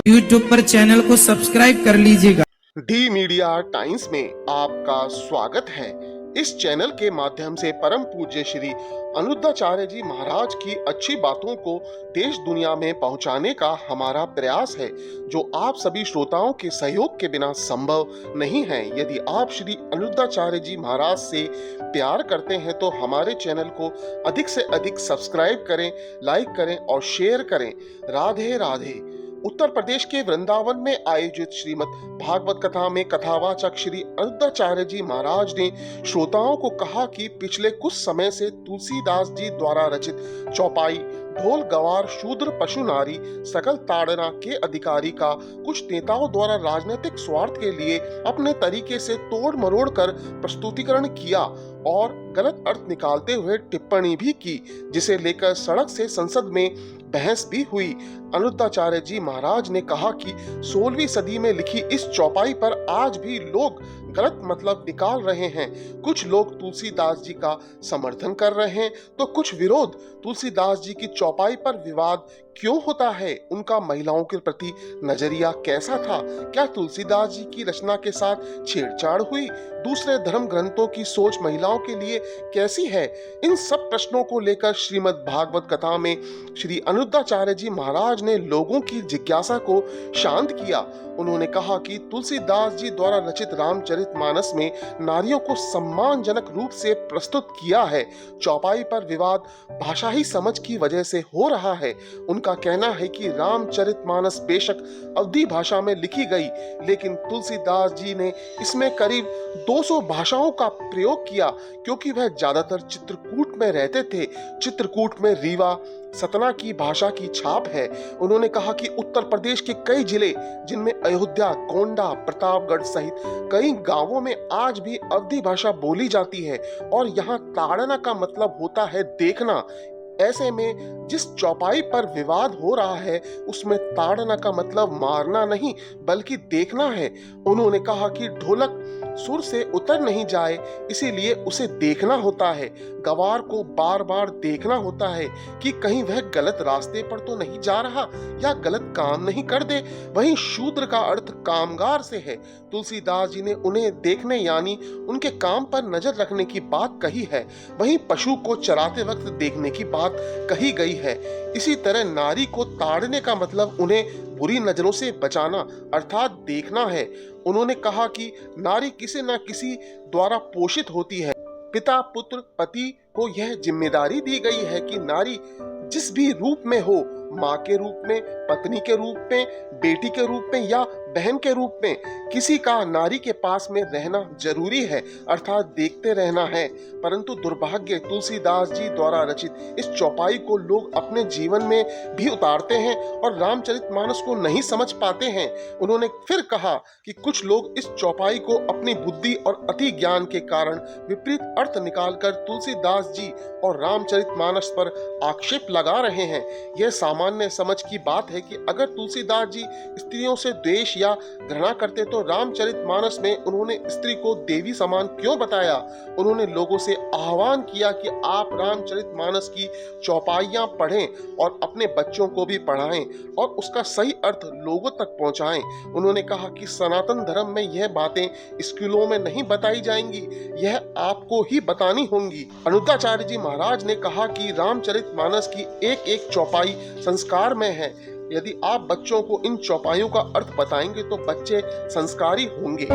YouTube पर channel को subscribe कर लीजिएगा। डी मीडिया टाइम्स में आपका स्वागत है। इस चैनल के माध्यम से परम पूज्य श्री अनुद्धाचार्य जी महाराज की अच्छी बातों को देश दुनिया में पहुंचाने का हमारा प्रयास है, जो आप सभी श्रोताओं के सहयोग के बिना संभव नहीं है। यदि आप श्री अनुद्धाचार्य जी महाराज से प्यार करते हैं तो हमारे चैनल को अधिक से अधिक सब्सक्राइब करें, लाइक करें और शेयर करें। राधे राधे। उत्तर प्रदेश के वृंदावन में आयोजित श्रीमद् भागवत कथा में कथावाचक श्री अनुद्धाचार्य जी महाराज ने श्रोताओं को कहा कि पिछले कुछ समय से तुलसीदास जी द्वारा रचित चौपाई ढोल गवार शूद्र पशु नारी सकल ताड़ना के अधिकारी का कुछ नेताओं द्वारा राजनीतिक स्वार्थ के लिए अपने तरीके से तोड़ मरोड़ कर प्रस्तुतिकरण किया और गलत अर्थ निकालते हुए टिप्पणी भी की, जिसे लेकर सड़क से संसद में बहस भी हुई। अनुद्धाचार्य जी महाराज ने कहा कि 16वीं सदी में लिखी इस चौपाई पर आज भी लोग गलत मतलब निकाल रहे हैं। कुछ लोग तुलसीदास जी का समर्थन कर रहे हैं तो कुछ विरोध। तुलसीदास जी की चौपाई पर विवाद क्यों होता है? उनका महिलाओं के प्रति नजरिया कैसा था? क्या तुलसीदास जी की रचना के साथ छेड़छाड़ हुई? दूसरे धर्म ग्रंथों की सोच महिलाओं के लिए कैसी है? इन सब प्रश्नों को लेकर श्रीमद् भागवत कथा में श्री अनुद्धाचार्य जी महाराज ने लोगों की जिज्ञासा को शांत किया। उन्होंने कहा कि तुलसीदास जी द्वारा रचित रामचरितमानस में नारियों को सम्मानजनक रूप से प्रस्तुत किया है। चौपाई पर विवाद भाषा ही समझ की वजह से हो रहा है। उनका कहना है कि रामचरितमानस बेशक अवधी भाषा में लिखी गई, लेकिन तुलसीदास जी ने इसमें करीब 200 भाषाओं का प्रयोग किया, क्योंकि वह ज्यादातर चित्रकूट में रहते थे। चित्रकूट में रीवा सतना की भाषा की छाप है। उन्होंने कहा कि उत्तर प्रदेश के कई जिले, जिनमें अयोध्या, गोंडा, प्रतापगढ़ सहित कई गांवों में आज भी अवधी भाषा बोली जाती है और यहाँ ताड़ना का मतलब होता है देखना। ऐसे में जिस चौपाई पर विवाद हो रहा है उसमें ताड़ना का मतलब मारना नहीं बल्कि देखना है। उन्होंने कहा कि ढोलक सुर से उतर नहीं जाए, इसीलिए उसे देखना होता है। गवार को बार बार देखना होता है कि कहीं वह गलत रास्ते पर तो नहीं जा रहा या गलत काम नहीं कर दे। वहीं शूद्र का अर्थ कामगार से है। तुलसीदास जी ने उन्हें देखने यानी उनके काम पर नजर रखने की बात कही है। वहीं पशु को चराते वक्त देखने की बात कही गई है। इसी तरह नारी को ताड़ने का मतलब उन्हें बुरी नजरों से बचाना अर्थात देखना है। उन्होंने कहा कि नारी किसी न किसी द्वारा पोषित होती है। पिता पुत्र पति को यह जिम्मेदारी दी गई है कि नारी जिस भी रूप में हो, माँ के रूप में, पत्नी के रूप में, बेटी के रूप में या बहन के रूप में, किसी का नारी के पास में रहना जरूरी है, अर्थात देखते रहना है। परंतु दुर्भाग्य तुलसीदास जी द्वारा रचित इस चौपाई को लोग अपने जीवन में भी उतारते हैं और रामचरितमानस को नहीं समझ पाते हैं। उन्होंने फिर कहा कि कुछ लोग इस चौपाई को अपनी बुद्धि और अति ज्ञान के कारण विपरीत अर्थ निकालकर तुलसीदास जी और रामचरितमानस पर आक्षेप लगा रहे हैं। यह सामान्य समझ की बात है कि अगर तुलसीदास जी स्त्रियों से द्वेष या घृणा करते तो रामचरितमानस में उन्होंने स्त्री को देवी समान क्यों बताया? उन्होंने लोगों से आह्वान किया कि आप रामचरितमानस की चौपाइयां पढ़ें और अपने बच्चों को भी पढ़ाएं और उसका सही अर्थ लोगों तक पहुंचाएं। उन्होंने कहा कि सनातन धर्म में यह बातें स्कूलों में नहीं बताई जाएंगी, यह आपको ही बतानी होंगी। अनुद्धाचार्य जी महाराज ने कहा कि रामचरितमानस की एक एक चौपाई संस्कार में है। यदि आप बच्चों को इन चौपाइयों का अर्थ बताएंगे तो बच्चे संस्कारी होंगे।